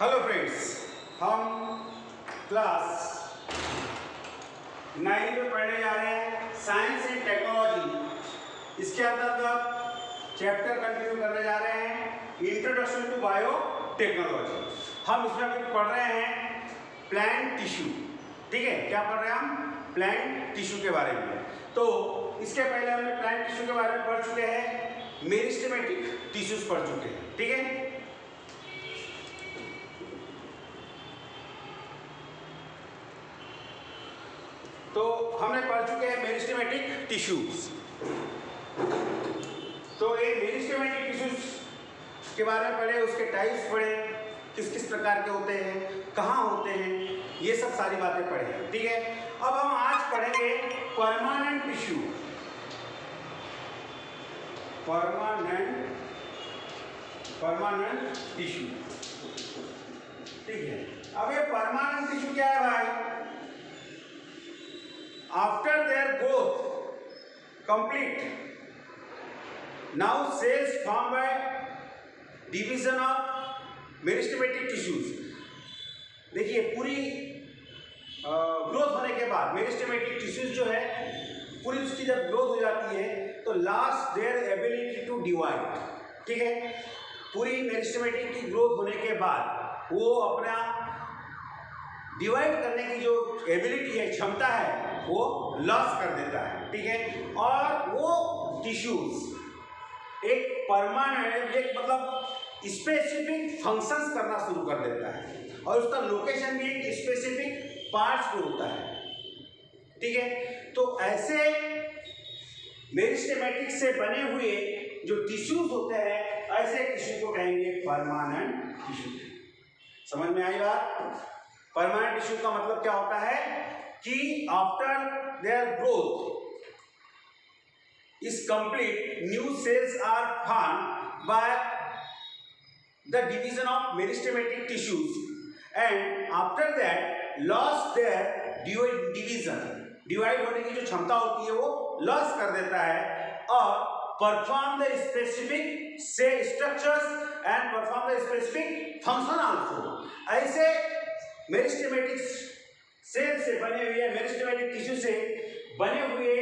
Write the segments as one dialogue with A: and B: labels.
A: Hello friends, हम class 9 में पढ़ने जा रहे हैं साइंस एंड टेक्नोलॉजी। इसके अंतर्गत चैप्टर कंटिन्यू करने जा रहे हैं इंट्रोडक्शन टू बायो टेक्नोलॉजी। हम इसमें अभी पढ़ रहे हैं प्लांट टिश्यू। ठीक है, क्या पढ़ रहे हैं हम? प्लांट टिश्यू के बारे में। तो इसके पहले हमने प्लांट टिश्यू के बारे में पढ़ चुके हैं, मेरिस्टेमेटिक टिश्यूज पढ़ चुके हैं। ठीक है, तो हमने पढ़ चुके हैं मेरिस्टेमेटिक टिश्यूज। तो ये मेरिस्टेमेटिक टिश्यूज के बारे में पढ़े, उसके टाइप्स पढ़े, किस किस प्रकार के होते हैं, कहाँ होते हैं, ये सब सारी बातें पढ़े। ठीक है, अब हम आज पढ़ेंगे परमानेंट टिश्यू। Permanent tissue. ठीक है, अब ये परमानेंट टिश्यू क्या है भाई? After their growth complete, now cells formed by division of meristematic tissues। देखिए, पूरी ग्रोथ होने के बाद मेरिस्टेमेटिक टिश्यूज जो है, पूरी उसकी जब ग्रोथ हो जाती है तो last their ability to divide. ठीक है, पूरी मेरिस्टेमेटिक की ग्रोथ होने के बाद वो अपना डिवाइड करने की जो एबिलिटी है, क्षमता है, वो लॉस कर देता है। ठीक है, और वो टिश्यूज एक परमानेंट, एक मतलब स्पेसिफिक फंक्शंस करना शुरू कर देता है, और उसका लोकेशन भी एक स्पेसिफिक पार्ट्स पे होता है। ठीक है, तो ऐसे मेरिस्टेमेटिक से बने हुए जो टिश्यूज होते हैं, ऐसे टिश्यू को कहेंगे परमानेंट टिश्यू। समझ में आई बात? परमानेंट टिश्यू का मतलब क्या होता है कि after their growth is complete, new cells are formed by the division of meristematic tissues, and after that loss their division. Divide होने की जो क्षमता होती है वो लॉस कर देता है, और परफॉर्म द स्पेसिफिक से structures and perform the specific function also. ऐसे मेरिस्टेमेटिक सेल से बने हुए, मेरिस्टेमेटिक टिश्यू से बने हुए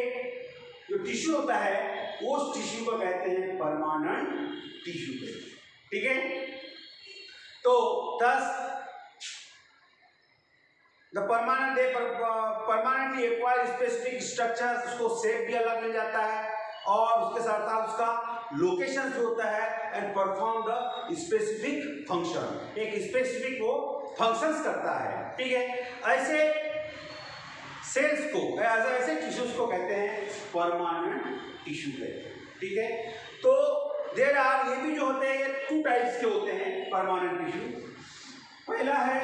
A: जो टिश्यू होता है, उस टिश्यू को कहते हैं परमानेंट टिश्यू। ठीक है, तो thus the permanently acquire specific structure, उसको शेप भी अलग मिल जाता है, और उसके साथ साथ उसका लोकेशन जो होता है, and perform the specific function, एक स्पेसिफिक वो फंक्शंस करता है। ठीक है, ऐसे सेल्स को, ऐसे टिश्यूज को कहते हैं परमानेंट टिश्यू कहते हैं। ठीक है, तो देयर आर, ये भी जो होते हैं, ये 2 टाइप्स के होते हैं परमानेंट टिश्यू। पहला है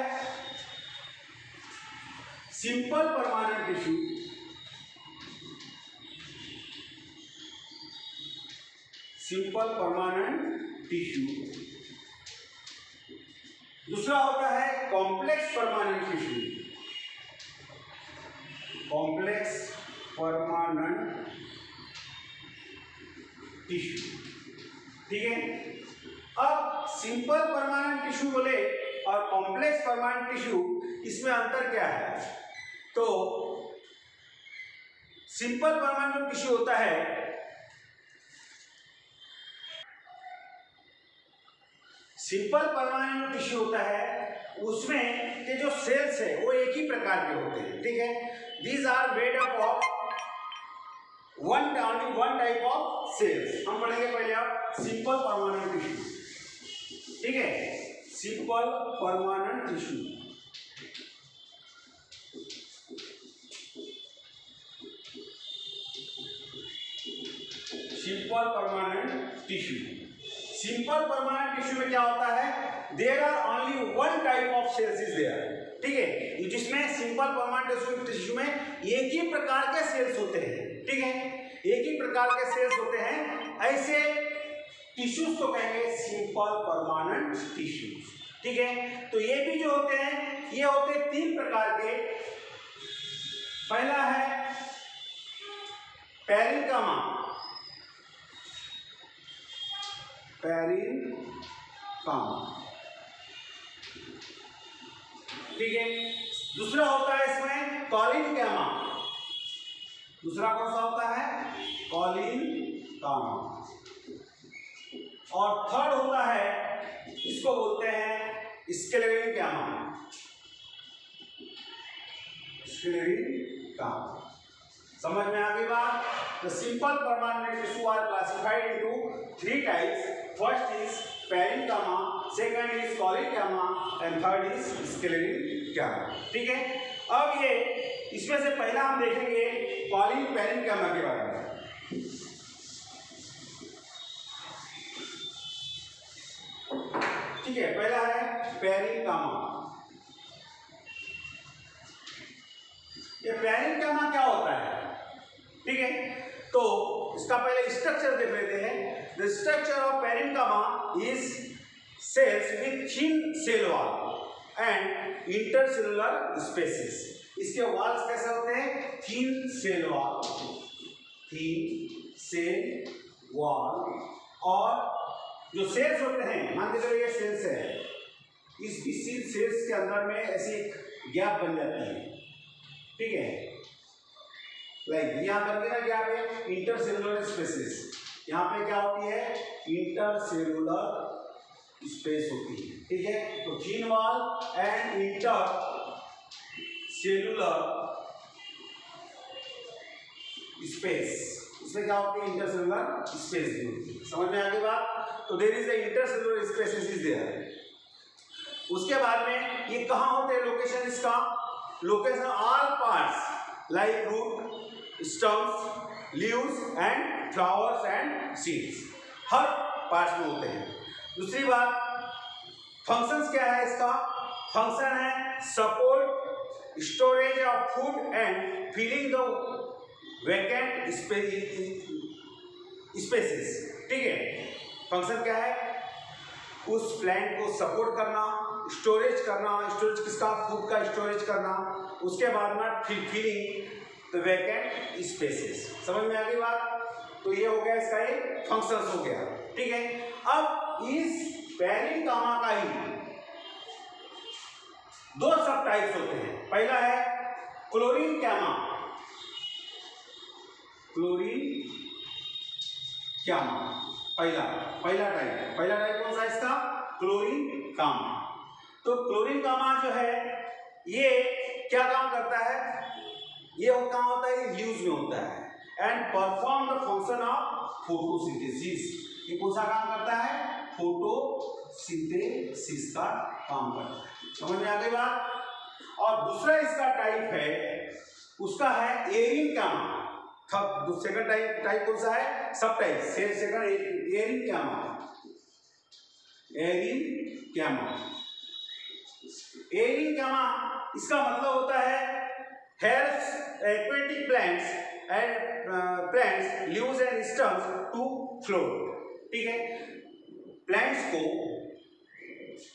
A: simple permanent tissue. Simple permanent tissue. दूसरा होता है complex permanent tissue. Complex permanent tissue. ठीक है, अब सिंपल परमानेंट टिश्यू बोले और कॉम्प्लेक्स परमानेंट टिश्यू, इसमें अंतर क्या है? तो सिंपल परमानेंट टिश्यू होता है, सिंपल परमानेंट टिश्यू होता है, उसमें के जो सेल्स है वो एक ही प्रकार के होते हैं। ठीक है, these are made up of only one type of cells. हम पढ़ेंगे पहले आप सिंपल परमानेंट टिश्यू। ठीक है, simple permanent tissue. Simple permanent tissue. Simple permanent tissue में क्या होता है? There are only one type of cells is there. ठीक है, जिसमें सिंपल परमानेंट टिश्यू में एक ही प्रकार के सेल्स होते हैं। ठीक है, एक ही प्रकार के सेल्स होते हैं, ऐसे टिश्यूज को कहेंगे सिंपल परमानेंट टिश्यूज। ठीक है, तो ये भी जो होते हैं, ये होते हैं 3 प्रकार के। पहला है पेरिन्कामा। पेरिन्कामा। ठीक है। दूसरा होता है इसमें कॉलिन कैमा। दूसरा कौन सा होता है? कॉलिन कैमा। और थर्ड होता है, इसको बोलते हैं स्क्लेरिन कैमा। स्क्लेरिन कैमा। समझ में आ गई बात? The simple permanent tissue are classified into 3 types. First is parenchyma, second is collenchyma and third is sclerenchyma. ठीक है। अब ये इसमें से पहला हम देखेंगे कॉलिन पेरेंक्यमा के बारे में। ठीक है, पहला है पेरेंक्यमा। ये पेरेंक्यमा क्या होता है? ठीक है, तो इसका पहले स्ट्रक्चर देख लेते हैं। The structure of parenchyma is cells with thin cell wall and intercellular spaces. इसके वॉल्स कैसे होते हैं? Thin cell wall, thin cell wall. और जो सेल्स होते हैं, मान के चलो ये सेल्स है, इस सेल्स के अंदर में ऐसी एक गैप बन जाती है। ठीक है, लाइक यहाँ पर ना गैप है, इंटरसेलुलर स्पेसेस। यहाँ पे क्या होती है? इंटरसेलुलर स्पेस होती है। ठीक है, तो thin wall and inter cellular space, इसमें क्या होती है? इंटरसेलुलर स्पेस भी होती है। समझ में आ गई बात? तो there is a intercellular spaces is there. उसके बाद में ये कहाँ होते हैं? लोकेशन इसका, location all parts like root, stems, leaves and flowers and seeds, हर पार्ट्स में होते हैं। दूसरी बात, फंक्शंस क्या है इसका? फंक्शन है support, storage of food and filling the vacant spaces. ठीक है, फंक्शन क्या है? उस प्लांट को सपोर्ट करना, स्टोरेज करना, स्टोरेज किसका? फूड का स्टोरेज करना। उसके बाद में फिलिंग द वैकेंट स्पेसेस। समझ में आ गई बात? तो ये हो गया इसका एक फंक्शंस हो गया। ठीक है, अब इस पेरेंक्यमा का ही 2 सब टाइप्स होते हैं। पहला है क्लोरेंक्यमा। क्लोरेंक्यमा पहला टाइप कौन सा इसका? क्लोरेंक्यमा। तो क्लोरेंक्यमा जो है ये क्या काम करता है? ये काम होता है लीव्स में होता है and perform the function of photosynthesis. ये कौन सा काम करता है? फोटोसिंथेसिस का काम करता है। समझ में आ गई बात? और दूसरा इसका टाइप है, उसका है एरिनक्यमा। सेकंड टाइप कौन सा है? सब टाइप सेकंड एरिनक्यमा। एरिनक्यमा इसका मतलब होता है helps aquatic plants and plants leaves and stems to float. ठीक है, प्लांट्स को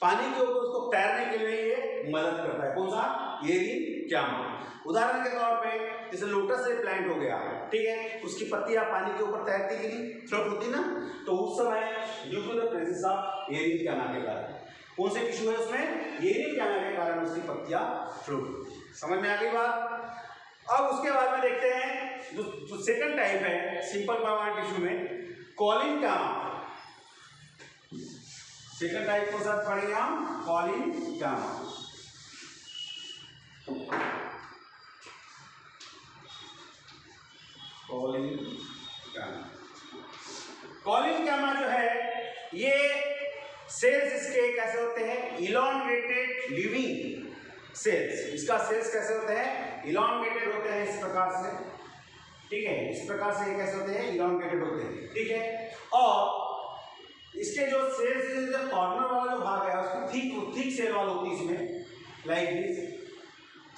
A: पानी के ऊपर उसको तैरने के लिए ये मदद करता है। कौन सा? एरिनक्यमा। उदाहरण के तौर पे जैसे लोटस से प्लांट हो गया, ठीक है, उसकी पत्तियां पानी के ऊपर तैरती कि नहीं, फ्लोट होती ना, तो उस समय due to the presence of aerenchyma के कारण, कौन से टिश्यू है उसमें? एरिनक्यमा के कारण उसकी पत्तियां फ्लोट होती है। समझ में आ गई बात? अब उसके बाद में देखते हैं जो सेकंड टाइप है सिंपल परमानेंट टिश्यू में, कॉलिनक्यमा। सेकंड टाइप को साथ पढ़ेंगे हम, कॉलिनक्यमा। कॉलिनक्यमा जो है ये सेल्स इसके कैसे होते हैं? Elongated living cells. इसका सेल्स कैसे होते हैं? इलॉन्गेटेड होते हैं इस प्रकार से। ठीक है, इस प्रकार से ये कैसे होते हैं? इलॉन्गेटेड होते हैं। ठीक है, और इसके जो सेल्स जो कॉर्नर वाला जो भाग है उसकी थिक सेल वॉल होती है इसमें, like this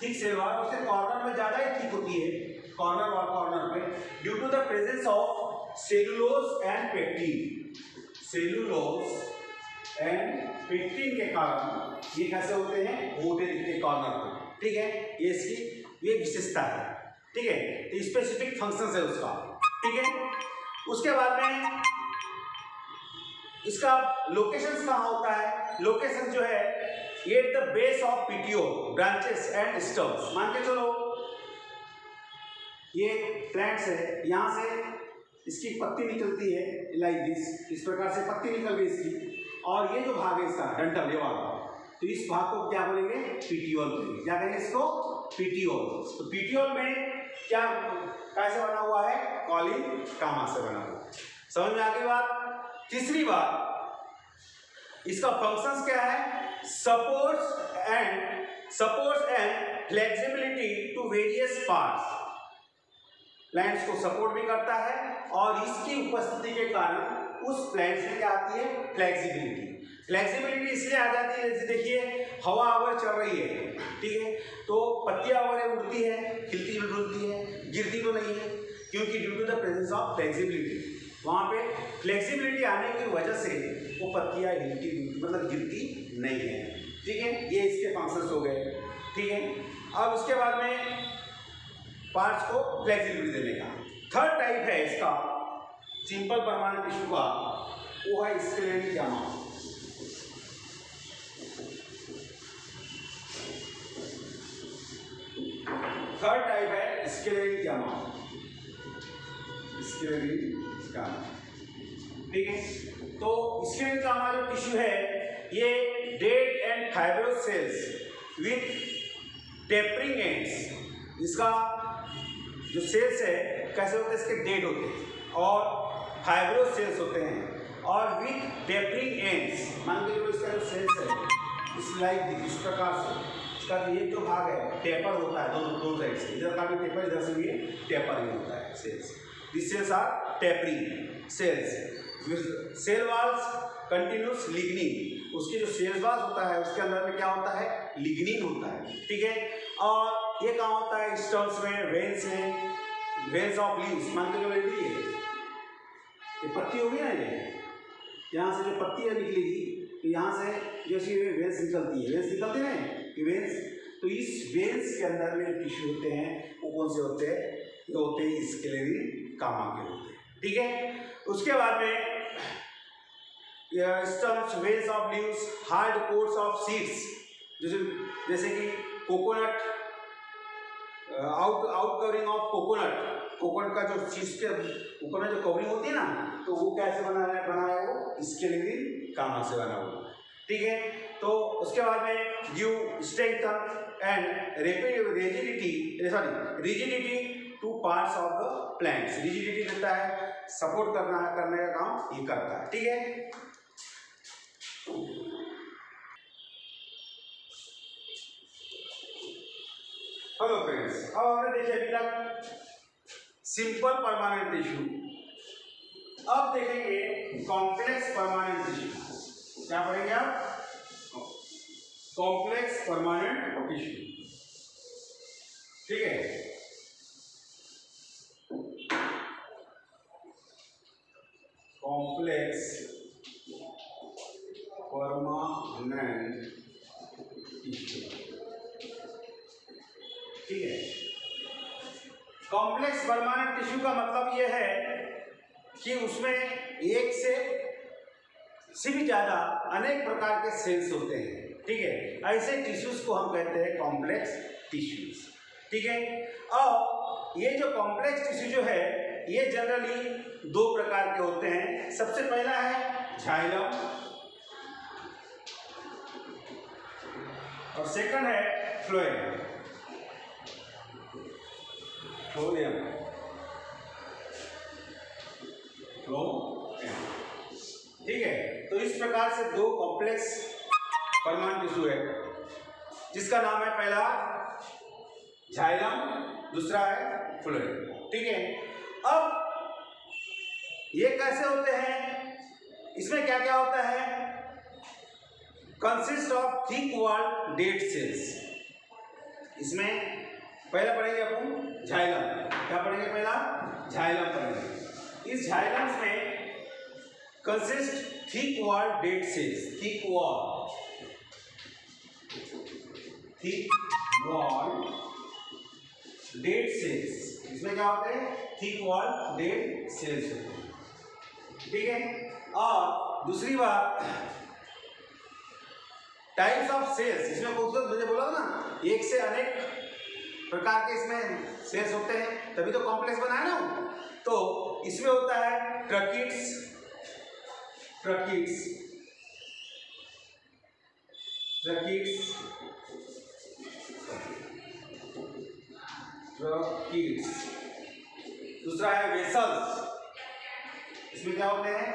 A: thick cell wall. उसके कॉर्नर में ज्यादा ही थिक होती है, कॉर्नर पे, due to the presence of cellulose and pectin. Cellulose and pectin के कारण ये कैसे होते हैं? मोटे दिखते कॉर्नर पे। ठीक है, ये इसकी ये विशेषता है। ठीक है, तो स्पेसिफिक फंक्शंस है उसका। ठीक है, उसके बाद में इसका लोकेशन कहाँ होता है? लोकेशन जो है at the base of petiole branches and stumps. मान के चलो ये प्लांट्स है, यहाँ से इसकी पत्ती निकलती है लाइक दिस, इस प्रकार से पत्ती निकल गई इसकी, और ये जो भाग है इसका डंठल ये वाला, तो इस भाग को क्या बोलेंगे? पेटियोल बोलेंगे। क्या कहेंगे इसको? पेटियोल। तो पेटियोल में क्या कैसे बना हुआ है? कॉलिन कामा से बना हुआ है। समझ में आ गई बात? तीसरी बात, इसका फंक्शंस क्या है? Supports and flexibility to various parts. Plants को सपोर्ट भी करता है और इसकी उपस्थिति के कारण उस प्लांट्स में क्या आती है? फ्लेक्सिबिलिटी। फ्लेक्सिबिलिटी इसलिए आ जाती है, जैसे देखिए हवा अगर चल रही है, ठीक है, तो पत्तियां अगर उड़ती है, हिलती डुलती है, गिरती तो नहीं है, क्योंकि due to the presence of flexibility, वहाँ पे फ्लेक्सिबिलिटी आने की वजह से वो पत्तियां हिलती मतलब गिरती नहीं है। ठीक है, ये इसके फंक्शंस हो गए। ठीक है, अब उसके बाद में पार्ट्स को फ्लेक्सिबिलिटी देने का थर्ड टाइप है इसका सिंपल परमानेंट टिश्यू का, वो है स्क्लेरोटिक गामा। थर्ड टाइप है स्क्लेरोटिक गामा। स्क्लेरोटिक गामा, ठीक है। तो स्क्लेरोटिक गामा जो टिश्यू है ये dead and fibrous sales with tapering ends. इसका जो सेल्स है कैसे होते हैं? इसके डेड होते हैं और फाइब्रोस सेल्स होते हैं और विथ टेपरिंग एंड्स। मान के चलो इसका जो सेल्स है इस लाइक इस प्रकार से, इसका ये जो भाग है टेपर होता है दोनों साइड से, इधर का भी टेपर, इधर से भी टेपर ही होता है cells. This cells are tapering cells. Cell walls continuous lignin. उसकी जो सेल वॉल्स होता है उसके अंदर में क्या होता है? लिग्निन होता है। ठीक है, और ये कहाँ होता है? स्टम्स में, वेन्स में, वेन्स ऑफ लीव्स। मान के चलो ये पत्ती होगी ना, ये यहाँ से जो पत्ती निकलेगी तो यहाँ से जैसे वेन्स निकलती है, वेन्स निकलते हैं ये वेन्स, तो इस वेन्स के अंदर में जो टिश्यू होते हैं वो कौन से होते हैं? ये होते हैं स्क्लेरोटिक गामा के होते हैं। ठीक है, उसके बाद में stumps, veins of leaves, hard course of seeds, जैसे कि coconut, out covering of coconut का जो सीड्स के ऊपर में जो कवरिंग होती है ना, तो वो कैसे बना है? वो स्क्लेरोटिक गामा से बना हुआ। ठीक है, तो उसके बाद में give strength and rigidity two parts of the plants. Rigidity देता है, सपोर्ट करने का काम ये करता है। ठीक है, हेलो फ्रेंड्स, अब हमने देखे अभी तक सिंपल परमानेंट टिश्यू। अब देखेंगे कॉम्प्लेक्स परमानेंट टिश्यू। क्या पढ़ेंगे आप? Complex permanent tissue. ठीक है, कॉम्प्लेक्स परमानेंट टिश्यू। ठीक है, कॉम्प्लेक्स परमानेंट टिश्यू का मतलब यह है कि उसमें एक से भी ज्यादा अनेक प्रकार के सेल्स होते हैं। ठीक है, ऐसे टिश्यूज को हम कहते हैं कॉम्प्लेक्स टिश्यूज। ठीक है, और ये जो कॉम्प्लेक्स टिश्यू जो है ये जनरली दो प्रकार के होते हैं। सबसे पहला है जाइलम और सेकंड है फ्लोएम। ठीक है, तो इस प्रकार से दो कॉम्प्लेक्स परमानेंट टिश्यू है, जिसका नाम है पहला जाइलम, दूसरा है फ्लोएम। ठीक है, अब ये कैसे होते हैं? इसमें क्या क्या होता है? Consist of thick walled dead cells. इसमें पहला पढ़ेंगे अपन जाइलम। क्या पढ़ेंगे? पहला जाइलम पढ़ेंगे। इस जाइलम में consist thick wall dead cells. Thick wall dead cells, इसमें क्या होते हैं? थिक वॉल डेड सेल्स होते हैं। ठीक है, और दूसरी बात टाइप्स ऑफ सेल्स, इसमें खूबसूरत मुझे बोला ना एक से अनेक प्रकार के इसमें सेल्स होते हैं, तभी तो कॉम्प्लेक्स बना है ना। तो इसमें होता है ट्रकीट्स, ट्रकीट्स, ट्रकीट्स, ट्रकीट्स। दूसरा है वेसल्स, इसमें क्या होते हैं,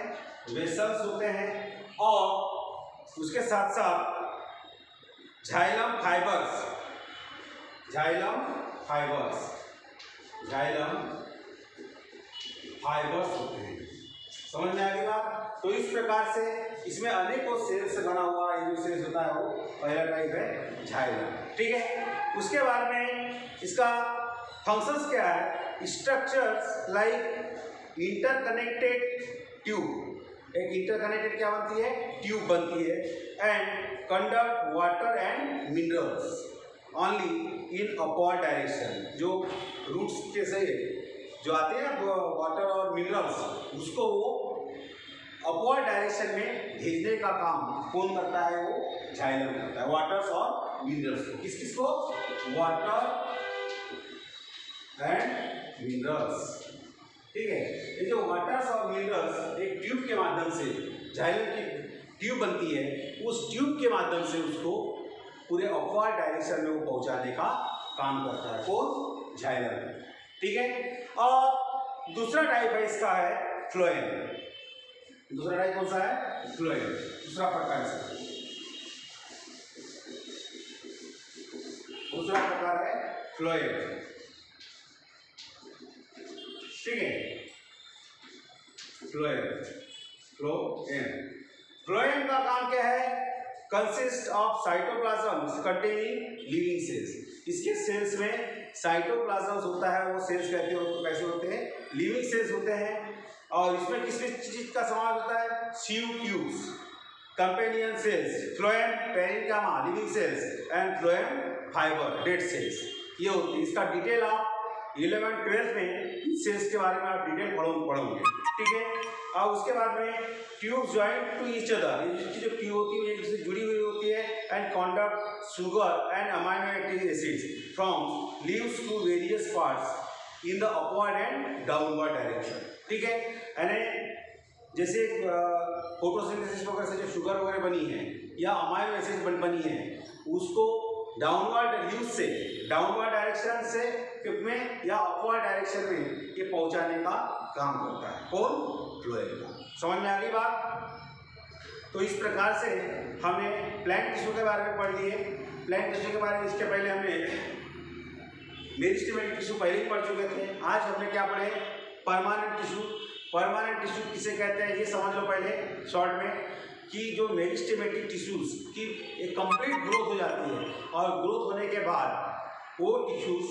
A: वेसल्स होते हैं। और उसके साथ साथ xylem fibres, xylem fibres, xylem fibres होते हैं। समझ में आ गई बात। तो इस प्रकार से इसमें अनेकों सेल्स से बना हुआ ये जो सेल्स होता है वो पहला टाइप है जाइलम, ठीक है। उसके बाद में इसका फंक्शंस क्या है, स्ट्रक्चर्स लाइक इंटरकनेक्टेड ट्यूब, एक इंटरकनेक्टेड क्या बनती है, ट्यूब बनती है, and conduct water and minerals only in upward direction, जो रूट्स के से जो आते हैं ना वाटर और मिनरल्स, उसको वो अपवर्ड डायरेक्शन में भेजने का काम कौन करता है, वो जाइलम करता है, वाटर्स और मिनरल्स को। किस किस को, वाटर एंड मिनरल्स, ठीक है। ये जो वाटर्स और मिनरल्स एक ट्यूब के माध्यम से, जाइलम की ट्यूब बनती है, उस ट्यूब के माध्यम से उसको पूरे अपवर्ड डायरेक्शन में वो पहुंचाने का काम करता है, कौन, जाइलम, ठीक है। और दूसरा टाइप है इसका है फ्लोएम। दूसरा टाइप कौन सा है, फ्लोएम, दूसरा प्रकार से, दूसरा प्रकार है फ्लोएम, ठीक है। फ्लोएम, फ्लोएम, फ्लोएम का काम क्या है, consist of cytoplasm containing living cells. इसके सेल्स में साइटोप्लाज्म होता है, वो सेल्स कहते हो कैसे होते हैं, लिविंग सेल्स होते हैं। और इसमें किस चीज का समावेश होता है, sieve tubes, companion cells, phloem parenchyma living cells and phloem fibre dead cells, ये होती है। इसका डिटेल आप 11-12 में सेल्स के बारे में आप डिटेल पढ़ोगे, ठीक है। और उसके बाद में tube joint to each other, इसकी जो ट्यूब होती है एक दूसरे से जुड़ी हुई होती है, and conduct sugar and amino acids from leaves to various parts in the upward and downward direction, ठीक है। यानी जैसे फोटोसिंथेसिस वगैरह से जो शुगर वगैरह बनी है या अमाइनो एसिड्स बनी है, उसको डाउनवर्ड लीव से डाउनवर्ड डायरेक्शन से में या अपवर्ड डायरेक्शन में ये पहुंचाने का काम करता है, कौन, फ्लोएम का। समझ में आ गई बात। तो इस प्रकार से हमने प्लांट टिश्यू के बारे में पढ़ लिए। प्लांट टिश्यू के बारे में इसके पहले हमने मेरिस्टेमेटिक टिश्यू पहले ही पढ़ चुके थे। आज हमने क्या पढ़े, परमानेंट टिश्यू। परमानेंट टिश्यू किसे कहते हैं ये समझ लो पहले शॉर्ट में, कि जो मेरिस्टेमेटिक टिश्यूज की एक कंप्लीट ग्रोथ हो जाती है, और ग्रोथ होने के बाद वो टिश्यूज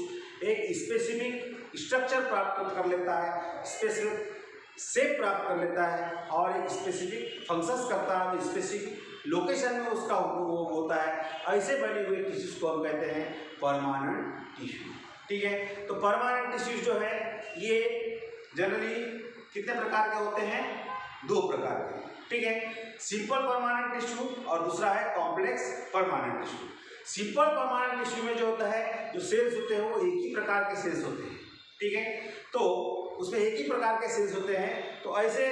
A: एक स्पेसिफिक स्ट्रक्चर प्राप्त कर लेता है, स्पेसिफिक शेप प्राप्त कर लेता है, और एक स्पेसिफिक फंक्शंस करता है, स्पेसिफिक लोकेशन में उसका उपयोग होता है। ऐसे बने हुए टिश्यूज को हम कहते हैं परमानेंट टिश्यू, ठीक है। तो परमानेंट टिश्यूज जो है ये जनरली कितने प्रकार के होते हैं, 2 प्रकार के, ठीक है। सिंपल परमानेंट टिश्यू और दूसरा है complex permanent tissue. Simple permanent tissue में जो होता है, जो सेल्स होते हैं वो एक ही प्रकार के सेल्स होते हैं, ठीक है। तो उसमें एक ही प्रकार के सेल्स होते हैं। तो ऐसे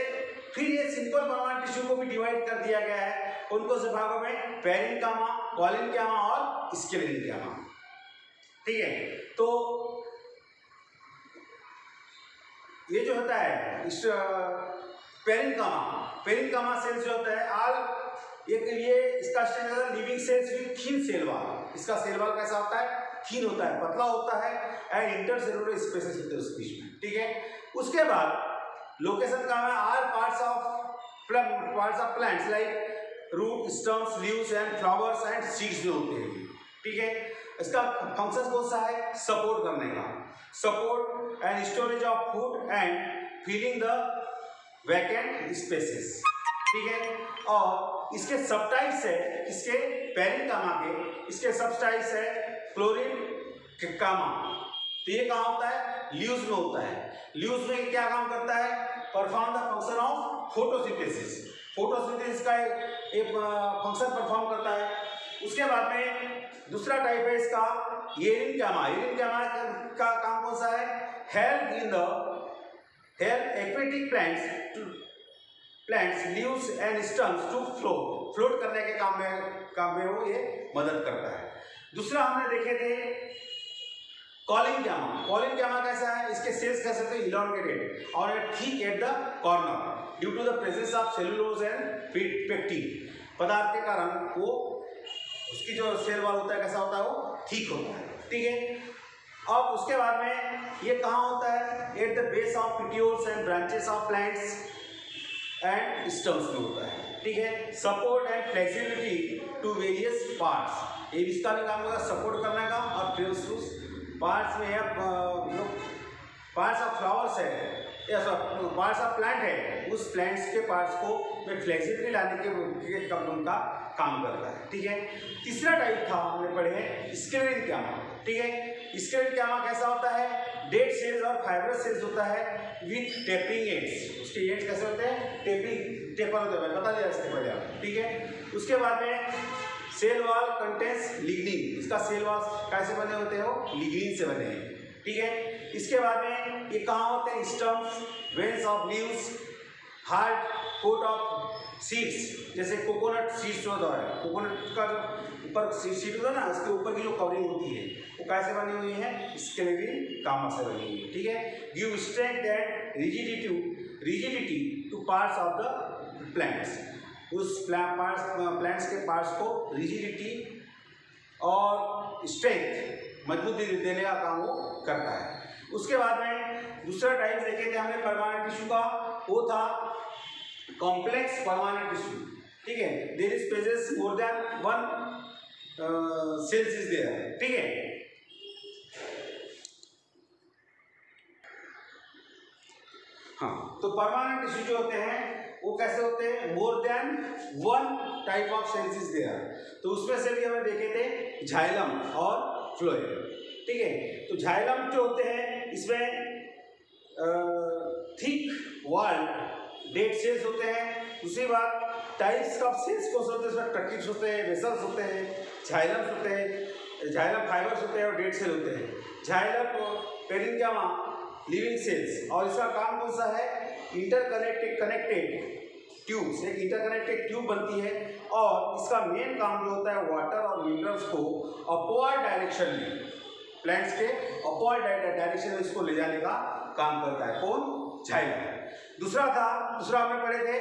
A: फिर ये सिंपल परमानेंट टिश्यू को भी डिवाइड कर दिया गया है उनको से भागों में, पेरेन्कामा, कॉलिन्कामा और स्क्लेरेन्कामा, ठीक है। तो ये जो होता है इस पेरेन्कामा सेल्स जो होता है ऑल एक ये इसका structure living cells with thin cell wall. इसका सेल वॉल कैसा होता है, थिन होता है, पतला होता है, एंड इंटरसेलुलर स्पेसेस होते हैं उस बीच में, ठीक है। उसके बाद लोकेशन कहाँ है, are parts of plants like root, stems, leaves and flowers and seeds में होते हैं, ठीक है। इसका फंक्शन कौन सा है, सपोर्ट करने का, support and storage of food and filling the vacant spaces, ठीक है। और इसके सबटाइप्स है, इसके पेरेन्कामा के इसके सबटाइप्स है फ्लोरिकामा। तो ये कहाँ होता है, लीव्स में होता है। लीव्स में क्या काम करता है, perform the function of photosynthesis. Photosynthesis का एक फंक्शन परफॉर्म करता है। उसके बाद में दूसरा टाइप है इसका एरिनकामा। एरिनकामा का काम कौन सा है? Help aquatic plants leaves and stems to float करने के काम में वो ये मदद करता है। दूसरा हमने देखे थे कॉलिनकामा। कॉलिनकामा कैसा है? इसके सेल्स कैसे होते हैं? इलॉन्गेटेड और thick at the corner due to the presence of cellulose and pectin पदार्थ के कारण वो उसकी जो सेल वॉल होता है कैसा होता है? वो थिक होता है। ठीक है। अब उसके बाद में ये कहाँ होता है? At the base of petioles and branches of plants and stems में होता है। ठीक है। Support and flexibility to various parts, ये इसका भी काम होगा सपोर्ट करने का। और फिर उस पार्ट्स में पार्ट्स ऑफ फ्लावर्स है या पार्ट्स ऑफ प्लांट है, उस प्लांट्स के पार्ट्स को में फ्लेक्सिबिलिटी लाने के उनका काम करता है। ठीक है। तीसरा टाइप था हमने पढ़े स्क्लेरेनकामा। ठीक है। स्क्लेरेनकामा कैसा होता है? डेड सेल्स और फाइब्रस सेल्स होता है विथ टेपिंग एड्स। उसके एड्स कैसे होते हैं? टेपर होते हैं, बता दिया इसके पहले आप। ठीक है। उसके बाद में सेल वॉल कंटेंस लिग्निन। इसका सेल वॉल कैसे बने होते हो? लिग्निन से बने हैं। ठीक है। इसके बाद में ये कहाँ होते हैं? Stems, veins of leaves, hard coat of seeds, जैसे कोकोनट सीड्स होता है, कोकोनट का जो ऊपर सीड होता है ना, उसके ऊपर की जो कवरिंग होती है वो कैसे बनी हुई है? स्क्लेरेनकामा से बनी हुई है। ठीक है। Give strength and rigidity two parts of the plants. उस प्लांट्स के पार्ट्स को रिजिडिटी और स्ट्रेंथ मजबूती देने का काम वो करता है। उसके बाद में दूसरा टाइप देखे थे हमने परमानेंट टिश्यू का, वो था कॉम्प्लेक्स परमानेंट टिश्यू। ठीक है। There is presence more than one cells is there. ठीक है। हाँ, तो परमानेंट टिश्यू जो होते हैं वो कैसे होते हैं? More than one type of cells is there. तो उसमें से भी हमें देखे थे जाइलम और फ्लोएम। ठीक है। तो जाइलम जो होते हैं इसमें थिक वॉल्ड डेड सेल्स होते हैं। दूसरी बात टाइप्स ऑफ सेल्स कौन से होते हैं? इसमें ट्रकीट्स होते हैं, वेसल्स होते हैं, जाइलम्स होते हैं, जाइलम फाइबर्स होते हैं और डेड सेल होते हैं। जाइलम पेरिनकामा लिविंग सेल्स, और इसका काम कौन सा है? कनेक्टेड ट्यूब्स, एक इंटरकनेक्टेड ट्यूब बनती है और इसका मेन काम जो होता है वाटर और मिनरल्स को अपवर्ड डायरेक्शन में, प्लांट्स के अपवर्ड डायरेक्शन में इसको ले जाने का काम करता है। कौन? जाइलम। दूसरा हमने पढ़े थे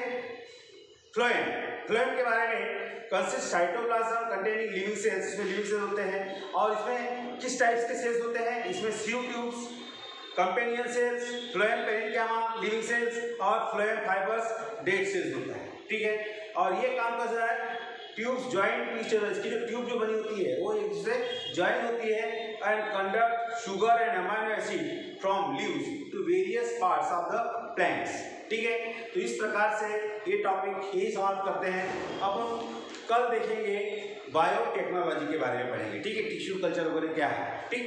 A: फ्लोएम। फ्लोएम के बारे में consist cytoplasm containing living cells. इसमें लिविंग सेल्स होते हैं और इसमें किस टाइप्स के सेल्स होते हैं? इसमें sieve tubes, companion cells, phloem parenchyma living cells और फ्लोएम फाइबर्स डेड सेल्स होता है। ठीक है। और ये काम कैसा है? Tubes joint to each other, इसकी जो ट्यूब जो बनी होती है वो एक दूसरे ज्वाइन होती है and conduct sugar and amino acid from leaves to various parts of the plants. ठीक है। तो इस प्रकार से ये टॉपिक यही समाप्त करते हैं। अब हम कल देखेंगे बायोटेक्नोलॉजी के बारे में पढ़ेंगे। ठीक है। टिश्यू कल्चर वगैरह क्या है। ठीक।